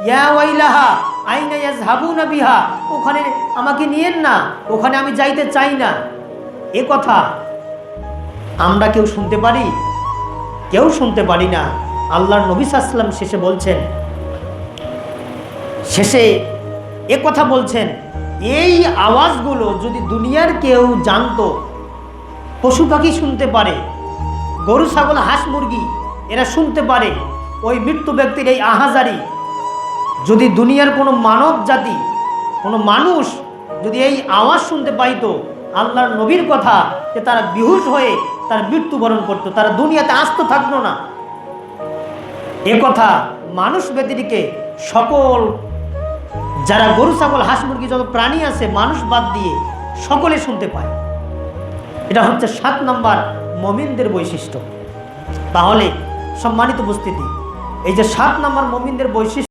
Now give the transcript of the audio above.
ইয়া ওয়াইলাহা আইনা ইয়াযহাবুনা বিহা, ওখানে আমাকে নিয়েন না, ওখানে আমি যাইতে চাই না। এ কথা আমরা কেউ শুনতে পারি? কেউ শুনতে পারি না। আল্লাহর নবী সাল্লাল্লাহু আলাইহি ওয়াসাল্লাম শেষে বলছেন, শেষে এ কথা বলছেন, এই আওয়াজগুলো যদি দুনিয়ার কেউ জানতো, পশু পাখি শুনতে পারে, গরু ছাগল হাঁস মুরগি এরা শুনতে পারে, ওই মৃত্যু ব্যক্তির এই আহাজারি যদি দুনিয়ার কোনো মানব জাতি, কোনো মানুষ যদি এই আওয়াজ শুনতে পাইতো আল্লাহর নবীর কথা, যে তারা বেহুশ হয়ে তার মৃত্যুবরণ করতো, তারা দুনিয়াতে আসতে থাকতো না। এ কথা মানুষ ব্যতিরিকে সকল যারা গরু ছাগল হাঁস মুরগি যত প্রাণী আছে মানুষ বাদ দিয়ে সকলে শুনতে পায়। এটা হচ্ছে 7 নম্বর মুমিনদের বৈশিষ্ট্য। তাহলে সম্মানিত উপস্থিতি, এই যে 7 নম্বর মুমিনদের বৈশিষ্ট্য